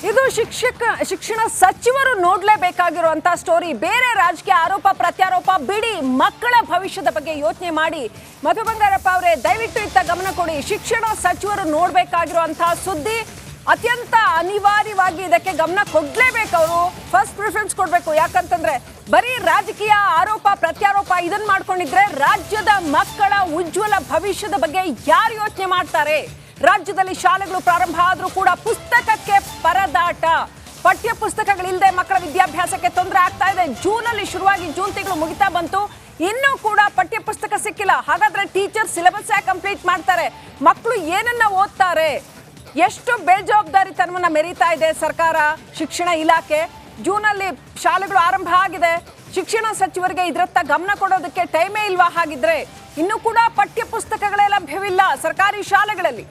ಇದು ಶಿಕ್ಷಣ ಸಚಿವರು ನೋಡಲೇಬೇಕಾಗಿರುವಂತ ಸ್ಟೋರಿ. ಬೇರೆ ರಾಜಕೀಯ ಆರೋಪ ಪ್ರತ್ಯಾರೋಪ ಬಿಡಿ, ಮಕ್ಕಳ ಭವಿಷ್ಯದ ಬಗ್ಗೆ ಯೋಚನೆ ಮಾಡಿ. ಮಧು ಬಂಗಾರಪ್ಪ ಅವರೇ, ದಯವಿಟ್ಟು ಇತ್ತ ಗಮನ ಕೊಡಿ. ಶಿಕ್ಷಣ ಸಚಿವರು ನೋಡಬೇಕಾಗಿರುವಂತಹ ಸುದ್ದಿ ಅತ್ಯಂತ ಅನಿವಾರ್ಯವಾಗಿ ಇದಕ್ಕೆ ಗಮನ ಕೊಡ್ಲೇಬೇಕು. ಅವರು ಫಸ್ಟ್ ಪ್ರಿಫರೆನ್ಸ್ ಕೊಡಬೇಕು. ಯಾಕಂತಂದ್ರೆ ಬರೀ ರಾಜಕೀಯ ಆರೋಪ ಪ್ರತ್ಯಾರೋಪ ಇದನ್ನ ಮಾಡ್ಕೊಂಡಿದ್ರೆ ರಾಜ್ಯದ ಮಕ್ಕಳ ಉಜ್ವಲ ಭವಿಷ್ಯದ ಬಗ್ಗೆ ಯಾರು ಯೋಚನೆ ಮಾಡ್ತಾರೆ? ರಾಜ್ಯದಲ್ಲಿ ಶಾಲೆಗಳು ಪ್ರಾರಂಭ ಆದರೂ ಕೂಡ ಪುಸ್ತಕಕ್ಕೆ ಪರದಾಟ. ಪಠ್ಯ ಪುಸ್ತಕಗಳಿಲ್ಲದೆ ಮಕ್ಕಳ ವಿದ್ಯಾಭ್ಯಾಸಕ್ಕೆ ತೊಂದರೆ ಆಗ್ತಾ ಇದೆ. ಜೂನಲ್ಲಿ ಶುರುವಾಗಿ ಜೂನ್ ತಿಂಗಳು ಮುಗಿತಾ ಬಂತು, ಇನ್ನೂ ಕೂಡ ಪಠ್ಯ ಪುಸ್ತಕ ಸಿಕ್ಕಿಲ್ಲ. ಹಾಗಾದ್ರೆ ಟೀಚರ್ ಸಿಲೆಬಸ್ ಯಾಕೆ ಕಂಪ್ಲೀಟ್ ಮಾಡ್ತಾರೆ? ಮಕ್ಕಳು ಏನನ್ನ ಓದ್ತಾರೆ? ಎಷ್ಟು ಬೇಜವಾಬ್ದಾರಿತನವನ್ನ ಮೆರೀತಾ ಇದೆ ಸರ್ಕಾರ, ಶಿಕ್ಷಣ ಇಲಾಖೆ. ಜೂನಲ್ಲಿ ಶಾಲೆಗಳು ಆರಂಭ ಆಗಿದೆ, ಶಿಕ್ಷಣ ಸಚಿವರಿಗೆ ಇದರತ್ತ ಗಮನ ಕೊಡೋದಕ್ಕೆ ಟೈಮೇ ಇಲ್ವಾ? ಹಾಗಿದ್ರೆ ಇನ್ನೂ ಕೂಡ ಪಠ್ಯ ಪುಸ್ತಕಗಳೇ ಲಭ್ಯವಿಲ್ಲ ಸರ್ಕಾರಿ ಶಾಲೆಗಳಲ್ಲಿ.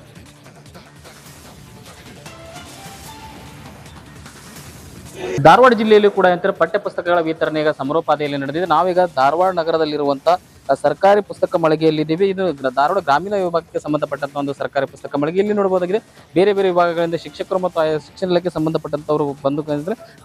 ಧಾರವಾಡ ಜಿಲ್ಲೆಯಲ್ಲಿ ಕೂಡ ಪಠ್ಯ ಪುಸ್ತಕಗಳ ವಿತರಣೆ ಈಗ ಸಮರೋಪಾದಿಯಲ್ಲಿ ನಡೆದಿದೆ. ನಾವೀಗ ಧಾರವಾಡ ನಗರದಲ್ಲಿರುವಂತಹ ಸರ್ಕಾರಿ ಪುಸ್ತಕ ಮಳಿಗೆಯಲ್ಲಿದ್ದೀವಿ. ಇದು ಧಾರವಾಡ ಗ್ರಾಮೀಣ ವಿಭಾಗಕ್ಕೆ ಸಂಬಂಧಪಟ್ಟಂತ ಒಂದು ಸರ್ಕಾರಿ ಪುಸ್ತಕ ಮಳಿಗೆ. ಇಲ್ಲಿ ನೋಡಬಹುದಾಗಿದೆ ಬೇರೆ ಬೇರೆ ವಿಭಾಗಗಳಿಂದ ಶಿಕ್ಷಕರು ಮತ್ತು ಶಿಕ್ಷಣ ಇಲಾಖೆ ಸಂಬಂಧಪಟ್ಟಂತವರು ಬಂದು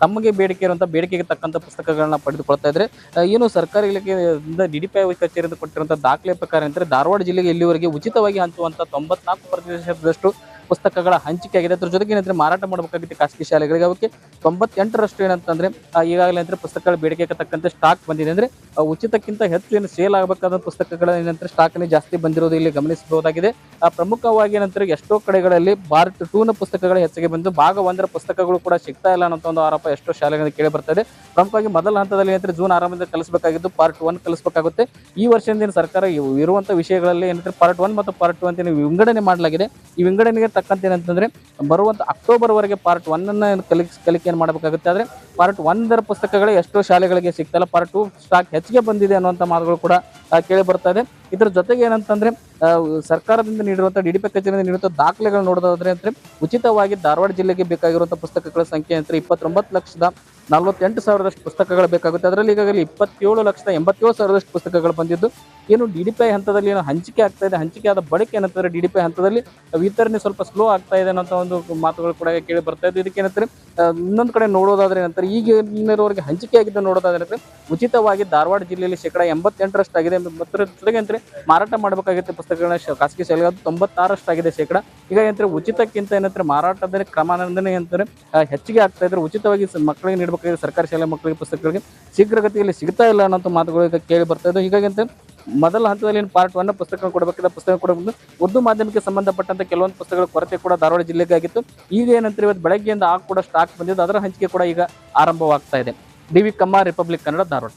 ತಮಗೆ ಬೇಡಿಕೆ ಇರುವಂತಹ ಬೇಡಿಕೆಗೆ ತಕ್ಕಂತ ಪುಸ್ತಕಗಳನ್ನ ಪಡೆದುಕೊಳ್ತಾ ಇದ್ರೆ, ಏನು ಸರ್ಕಾರಿ ಇಲಾಖೆಯಿಂದ DDPI ಕಚೇರಿಯಿಂದ ಕೊಟ್ಟಿರುವಂತಹ ದಾಖಲೆ ಪ್ರಕಾರ ಧಾರವಾಡ ಜಿಲ್ಲೆಗೆ ಇಲ್ಲಿವರೆಗೆ ಉಚಿತವಾಗಿ ಹಂಚುವಂತ 94% ಪುಸ್ತಕಗಳ ಹಂಚಿಕೆ ಆಗಿದೆ. ಅದ್ರ ಜೊತೆಗೆ ಏನಂದ್ರೆ ಮಾರಾಟ ಮಾಡಬೇಕಾಗಿತ್ತು ಖಾಸಗಿ ಶಾಲೆಗಳಿಗೆ. ಅವಕ್ಕೆ 98ರಷ್ಟು ಏನಂತಂದ್ರೆ ಈಗಾಗಲೇ ಅಂದ್ರೆ ಪುಸ್ತಕಗಳ ಬೇಡಿಕೆಗೆ ತಕ್ಕಂತೆ ಸ್ಟಾಕ್ ಬಂದಿದೆ. ಅಂದ್ರೆ ಉಚಿತಕ್ಕಿಂತ ಹೆಚ್ಚು ಏನು ಸೇಲ್ ಆಗಬೇಕಾದ ಪುಸ್ತಕಗಳ ಏನಂದ್ರೆ ಸ್ಟಾಕ್ ಜಾಸ್ತಿ ಬಂದಿರೋದು ಇಲ್ಲಿ ಗಮನಿಸಬಹುದಾಗಿದೆ. ಪ್ರಮುಖವಾಗಿ ಏನಂದ್ರೆ ಎಷ್ಟೋ ಕಡೆಗಳಲ್ಲಿ ಪಾರ್ಟ್ 2 ನ ಪುಸ್ತಕಗಳು ಹೆಚ್ಚಿಗೆ ಬಂದು ಭಾಗ 1ರ ಪುಸ್ತಕಗಳು ಕೂಡ ಸಿಗ್ತಾ ಇಲ್ಲ ಅನ್ನೋ ಒಂದು ಆರೋಪ ಎಷ್ಟೋ ಶಾಲೆಗಳಿಗೆ ಕೇಳಿ ಬರ್ತಾ ಇದೆ. ಪ್ರಮುಖವಾಗಿ ಮೊದಲ ಹಂತದಲ್ಲಿ ಏನಂದ್ರೆ ಜೂನ್ ಆರಂಭದಿಂದ ಕಲಿಸಬೇಕಾಗಿದ್ದು ಪಾರ್ಟ್ 1 ಕಲಿಸಬೇಕಾಗುತ್ತೆ. ಈ ವರ್ಷದಿಂದ ಸರ್ಕಾರ ಇರುವಂತಹ ವಿಷಯಗಳಲ್ಲಿ ಏನಂದ್ರೆ ಪಾರ್ಟ್ 1 ಮತ್ತು ಪಾರ್ಟ್ 2 ಅಂತ ವಿಂಗಡಣೆ ಮಾಡಲಾಗಿದೆ. ಈ ವಿಂಗಡಣೆಗೆ ತಕ್ಕಂತೆ ಏನಂತಂದ್ರೆ ಬರುವಂತ ಅಕ್ಟೋಬರ್ ವರೆಗೆ ಪಾರ್ಟ್ 1 ಅನ್ನ ಕಲಿಕೆಯನ್ನು ಮಾಡಬೇಕಾಗುತ್ತೆ. ಆದ್ರೆ ಪಾರ್ಟ್ 1ರ ಪುಸ್ತಕಗಳೇ ಎಷ್ಟೋ ಶಾಲೆಗಳಿಗೆ ಸಿಗ್ತಲ್ಲ, ಪಾರ್ಟ್ 2 ಸ್ಟಾಕ್ ಹೆಚ್ಚಿಗೆ ಬಂದಿದೆ ಅನ್ನುವಂಥ ಮಾತುಗಳು ಕೂಡ ಕೇಳಿ ಬರ್ತಾ ಇದೆ. ಇದರ ಜೊತೆಗೆ ಏನಂತಂದ್ರೆ ಸರ್ಕಾರದಿಂದ ನೀಡಿರುವಂತಹ DDPI ಕಚೇರಿಯಿಂದ ನೀಡುವಂತಹ ದಾಖಲೆಗಳು ನೋಡೋದಾದ್ರೆ ಅಂದ್ರೆ ಉಚಿತವಾಗಿ ಧಾರವಾಡ ಜಿಲ್ಲೆಗೆ ಬೇಕಾಗಿರುವಂತಹ ಪುಸ್ತಕಗಳ ಸಂಖ್ಯೆ ಅಂದ್ರೆ 29,48,000 ಪುಸ್ತಕಗಳು ಬೇಕಾಗುತ್ತೆ. ಅದರಲ್ಲಿ ಈಗಾಗಲೇ 27,87,000 ಪುಸ್ತಕಗಳು ಬಂದಿದ್ದು, ಏನು DDPI ಹಂತದಲ್ಲಿ ಏನು ಹಂಚಿಕೆ ಆಗ್ತಾ ಇದೆ, ಹಂಚಿಕೆ ಆದ ಬಳಿಕ ಏನಂತಾರೆ DDPI ಹಂತದಲ್ಲಿ ವಿತರಣೆ ಸ್ವಲ್ಪ ಸ್ಲೋ ಆಗ್ತಾ ಇದೆ ಅನ್ನೋ ಒಂದು ಮಾತುಗಳು ಕೂಡ ಕೇಳಿ ಬರ್ತಾ ಇದೆ. ಇದಕ್ಕೆ ಏನಂತಾರೆ ಇನ್ನೊಂದು ಕಡೆ ನೋಡೋದಾದ್ರೆ ಏನಂತಾರೆ ಈಗ ಇನ್ನೂರವರೆಗೆ ಹಂಚಿಕೆ ಆಗಿದ್ದು ನೋಡೋದಾದ್ರೆ ಉಚಿತವಾಗಿ ಧಾರವಾಡ ಜಿಲ್ಲೆಯಲ್ಲಿ 88% ಆಗಿದೆ. ಮತ್ತು ಜೊತೆಗೆ ಅಂದ್ರೆ ಮಾರಾಟ ಮಾಡಬೇಕಾಗುತ್ತೆ ಪುಸ್ತಕಗಳನ್ನ ಖಾಸಗಿ ಶಾಲೆಗೆ, ಅದು 96% ಆಗಿದೆ ಶೇಕಡ. ಈಗ ಏನಂದ್ರೆ ಉಚಿತಕ್ಕಿಂತ ಏನಂದ್ರೆ ಮಾರಾಟದಲ್ಲಿ ಕ್ರಮಾನ್ವಯ ಅಂತಾರೆ ಹೆಚ್ಚಿಗೆ ಆಗ್ತಾ ಇದ್ರೆ ಉಚಿತವಾಗಿ ಮಕ್ಕಳಿಗೆ ನೀಡಬೇಕಾಗಿದೆ ಸರ್ಕಾರಿ ಶಾಲೆ ಮಕ್ಕಳಿಗೆ ಪುಸ್ತಕಗಳಿಗೆ ಶೀಘ್ರಗತಿಯಲ್ಲಿ ಸಿಗ್ತಾ ಇಲ್ಲ ಅನ್ನೋ ಮಾತುಗಳು ಈಗ ಕೇಳಿ ಬರ್ತಾ ಇದೆ. ಹೀಗಾಗಿ ಅಂತ ಮೊದಲ ಹಂತದಲ್ಲಿ ಪಾರ್ಟ್ 1 ಪುಸ್ತಕ ಕೊಡಬೇಕಾದ ಪುಸ್ತಕ ಕೊಡಬಹುದು. ಉರ್ದು ಮಾಧ್ಯಮಕ್ಕೆ ಸಂಬಂಧಪಟ್ಟಂತ ಕೆಲವೊಂದು ಪುಸ್ತಕಗಳ ಕೊರತೆ ಕೂಡ ಧಾರವಾಡ ಜಿಲ್ಲೆಗೆ ಆಗಿತ್ತು. ಈಗ ಏನಂದ್ರೆ ಇವತ್ತು ಬೆಳಗ್ಗೆಯಿಂದ ಕೂಡ ಸ್ಟಾಕ್ ಬಂದಿದ್ದು, ಅದರ ಹಂಚಿಕೆ ಕೂಡ ಈಗ ಆರಂಭವಾಗ್ತಾ ಇದೆ. DV ಕಮ್ಮ, ರಿಪಬ್ಲಿಕ್ ಕನ್ನಡ, ಧಾರವಾಡ.